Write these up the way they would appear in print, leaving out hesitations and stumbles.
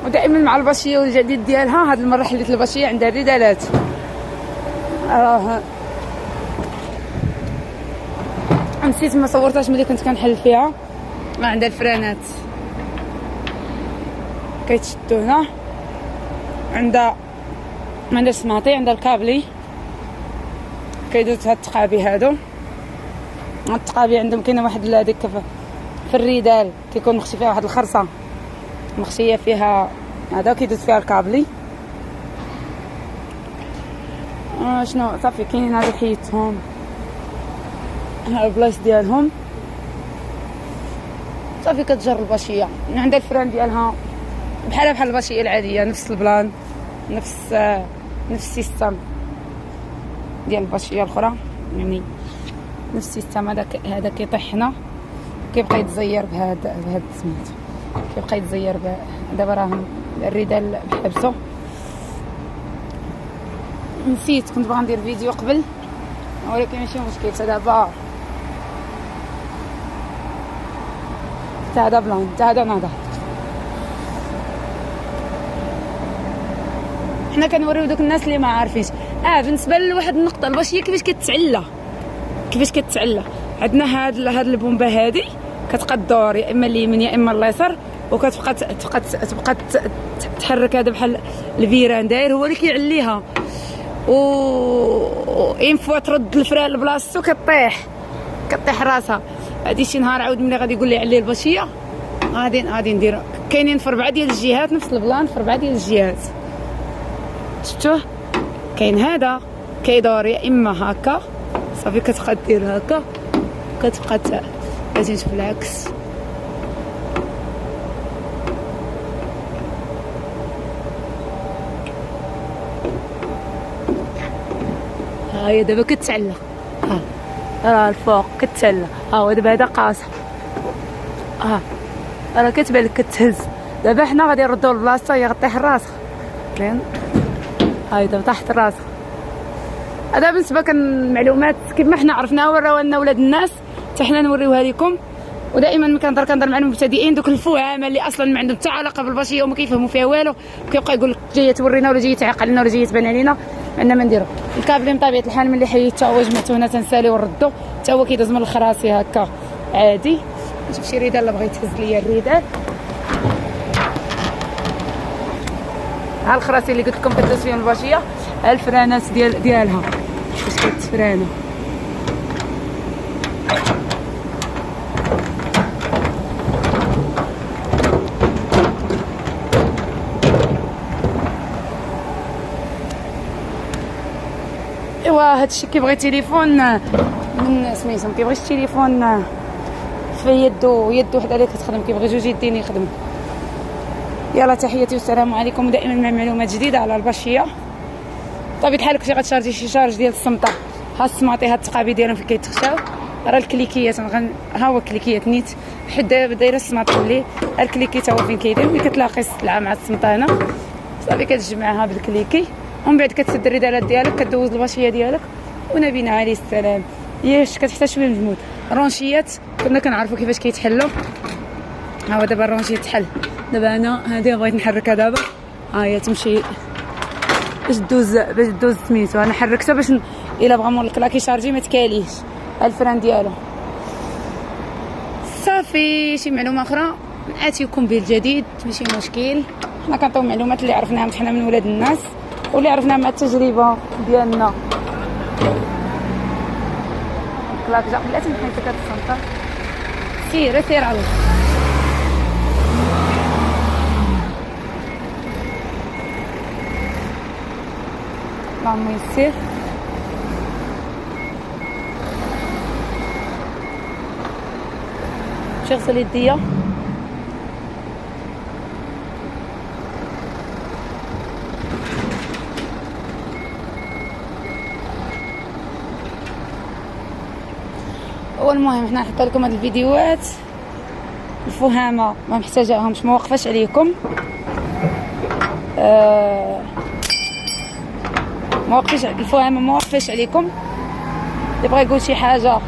ودائما مع الباشيه والجديد ديالها. هاد المره حليت الباشيه عندها الردالات. نسيت ما صورتهاش ملي كنت كنحل فيها. ما عندها الفرانات كيتشدو هنا، عندها ما عندهاش سماطي، عندها الكابلي كيدوز هاد التقابي هادو. هاد التقابي عندهم كاينه واحد هذيك في الردال كيكون مخشي فيها واحد الخرصه مخشيه فيها هذا كيدوز فيها الكابلي. شنو صافي كاينين هادو حيدتهم، ها البلايص ديالهم صافي. كتجر الباشيه عندها الفران ديالها بحال الباشيه العاديه، نفس البلان، نفس السيستم ديال الباشيه الاخرى، يعني نفس السيستم. هذا كيطيح هنا كيبقى يتزير بهذا السميت، كيبقى يتزير دابا راهم الردال بحبسو. نسيت كنت باغا ندير فيديو قبل ولكن ماشي مشكل. دابا حتى هذا بلان، حتى هذا ناضح. حنا كنوريو دوك الناس اللي ما عارفينش. بالنسبه لواحد النقطه، الباشيه كيفاش كتعلى عندنا هاد البومبه هادي كتبقى تدور يا اما اليمين يا اما اليسار، وكتبقى تبقى تحرك. هذا بحال الفيران داير هو اللي كيعليها، و اين فوا ترد الفران لبلاصتو كطيح راسها. هادي شي نهار عاود ملي غادي يقول لي علي الباشيه غادي ندير. كاينين في 4 ديال الجهات نفس البلان، في 4 ديال الجهات شفتوه. كاين هذا كيدور يا اما هكا صافي كتبقى دير هكا، كتبقى لازم نشوف العكس. ها هي دابا كتعلى، راه الفوق كتعلى. هو دابا هذا قاصح، راه كتبان لك كتهز. دابا حنا غادي نردو لبلاصتها، هي غطيح راسها. كاين هاي دابا تحت راسها. هذا بالنسبه كان معلومات كيف ما حنا عرفناها وراو لنا ولاد الناس، حتى حنا نوريوها لكم. ودائما ما كنهضر مع المبتدئين، دوك الفهامه اللي اصلا ما عندهم حتى علاقه بالباشيه وما كيفهموا فيها والو، كيبقى يقول لك جايه تورينا ولا جايه تعيق علينا ولا جايه تبان علينا. عندنا ما نديرو. الكابلي من طبيعه الحال ملي حيدته هو جمعته هنا تنسالي ونردو، حتى هو كيدوز من الخراسي هكا عادي. نشوف شي ريدال اللي بغا يتهز ليا الريدال. ها الخراسي اللي قلت لكم كدوز فيهم الباشيه، ها الفرانات ديالها واش كتفرانه. ايوا هادشي كيبغي تليفون من سميتهم، كيبغيش التليفون في يدو وحده اللي كتخدم، كيبغي جوج يدين يخدموا. يلا تحياتي والسلام عليكم، دائما مع معلومات جديده على الباشيه. طبيعة الحال كنتي غتشارجي شي شارج ديال السمطه، ها السماطي ها التقابي ديالهم فين كيتخشاو، راه الكليكيات ها هو كليكيات نيت حيت دابا دايره السماطه اللي الكليكي تا هو فين كيدير. ملي كتلاقي السلعه مع السمطه هنا صافي كتجمعها بالكليكي، ومن بعد كتسد الردالات ديالك، كدوز الباشيه ديالك ونبينا عليه السلام. ياش كتحتاج شويه مجهود. رونشيات كنا كنعرفوا كيفاش كيتحلوا، ها هو دابا الرونشيه تحل. دابا انا هذه بغيت نحركها دابا، ها هي تمشي باش دوز سميتو. انا حركتها باش الا بغا مول الكلاكي شارجي ما تكاليش الفران ديالو. صافي شي معلومه اخرى ناتيكم بالجديد ماشي مشكل. حنا كنعطيو معلومات اللي عرفناها حنا من ولاد الناس واللي عرفناها مع التجربه ديالنا. كلاك جا بلاتي نحيت لك هاد الصنطه، سير على اللهم يسير. مشي غسل يديا. والمهم حنا نحط لكم هاد الفيديوهات الفهامه ما محتاجاهمش، ما وقفاش عليكم. ما وقفش الفهامه، ما وقفش عليكم. اللي بغى يقول شي حاجه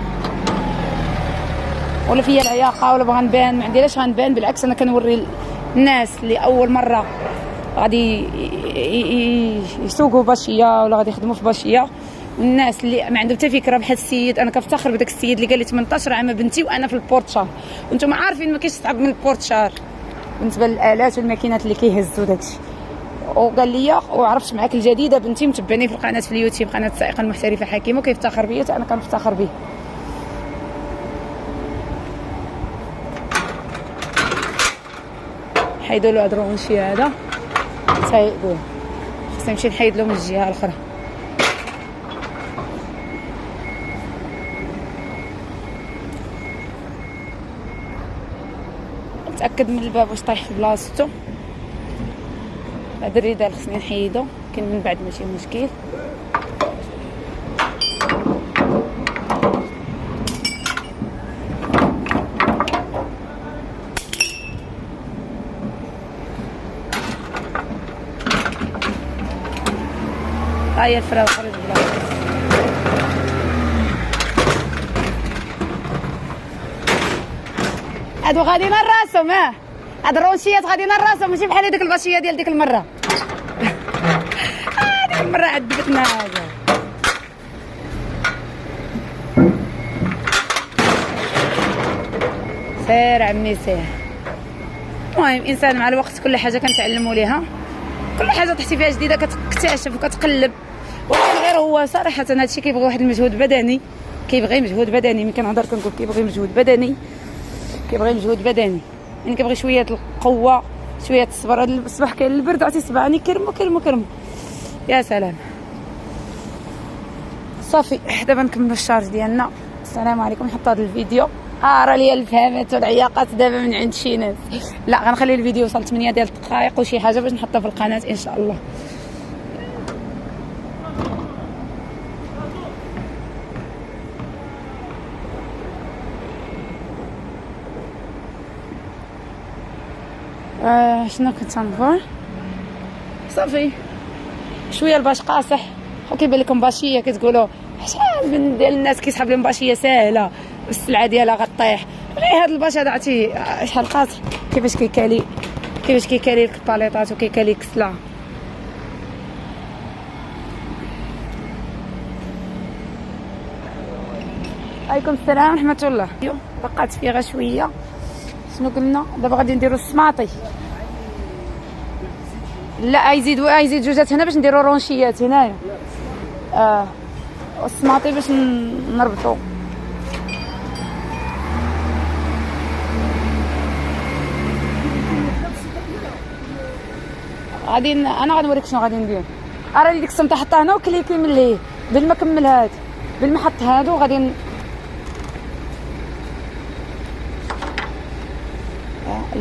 ولا فيا العياقه ولا بغا نبان، ما عندي علاش غنبان، بالعكس انا كنوري الناس اللي اول مره غادي يسوقوا باشيه ولا غادي يخدموا في باشيه، والناس اللي ما عندهم حتى فكره بحال السيد. انا كنفتخر بداك السيد اللي قال لي 18 عام بنتي وانا في البورتشار، وانتم عارفين ما كاينش صعب من البورتشار بالنسبه للالات والماكينات اللي كيهزوا داكشي. وقال لي وعرفت معاك الجديده بنتي، متبعني في القناه في اليوتيوب، قناه السائقه المحترفه حكيمه، وكيفتخر بيا انا كنفتخر به. حيدوا له الدرونشي هذا تايقوه، خصني نمشي نحيد له من الجهه الاخرى. نتاكد من الباب واش طايح في بلاصتو. هذا الرداء خصني نحيدو، كاين من بعد ماشي مشكل. هاهي الفراغ خرج بلا هادو غاديين لراسهم. هاد الرونشيات غاديين لراسهم، ماشي بحال هذيك الباشيه ديال ديك المره. ديك المره عذبتنا. هذا سير عمي سير. المهم انسان مع الوقت كل حاجه كنتعلموا ليها، كل حاجه طحتي فيها جديده كتكتشف وكتقلب. ولكن غير هو صراحه هادشي كيبغي واحد المجهود بدني، كيبغي مجهود بدني. ملي كنهضر كنقول كيبغي مجهود بدني، كيبغي مجهود بدني، يعني كيبغي شويه القوه، شويه الصبر. هذا الصباح كاين البرد، عرفتي صباعني كرمو يا سلام. صافي دابا نكملوا الشارج ديالنا. السلام عليكم. نحط هذا الفيديو. راه ليا الفهمات والعياقات دابا من عند شي ناس. لا غنخلي الفيديو وصل 8 ديال الدقائق وشي حاجه باش نحطها في القناه ان شاء الله. شنو كنت نقول؟ صافي شويه الباش قاصح، وكيبان لكم باشيه كتقولوا شحال من ديال الناس كيسحب لهم باشيه ساهله والسلعه ديالها غطيح. غير هذا الباش هذا عرفتي شحال قاصح، كيفاش كيكالي لك الباليطات وكيكالي لك السلعه. عليكم السلام ورحمه الله. بقات فيه غير شويه. شنو قلنا دابا؟ غادي نديرو السماطي. لا يزيد جوجات هنا باش نديرو رونشيات هنايا. والسماطي باش نربطو. غادي انا غادي نوريك شنو غادي ندير. راه ديك السمطه حطها هنا وكليكي من لهيه بل ما كمل هاد، بل ما حط هادو غادي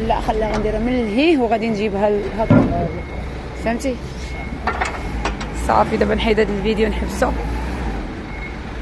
لا خليها نديرها من لهيه وغادي نجيبها لهاد. فهمتي؟ صافي دابا نحيد هذا الفيديو نحبسو.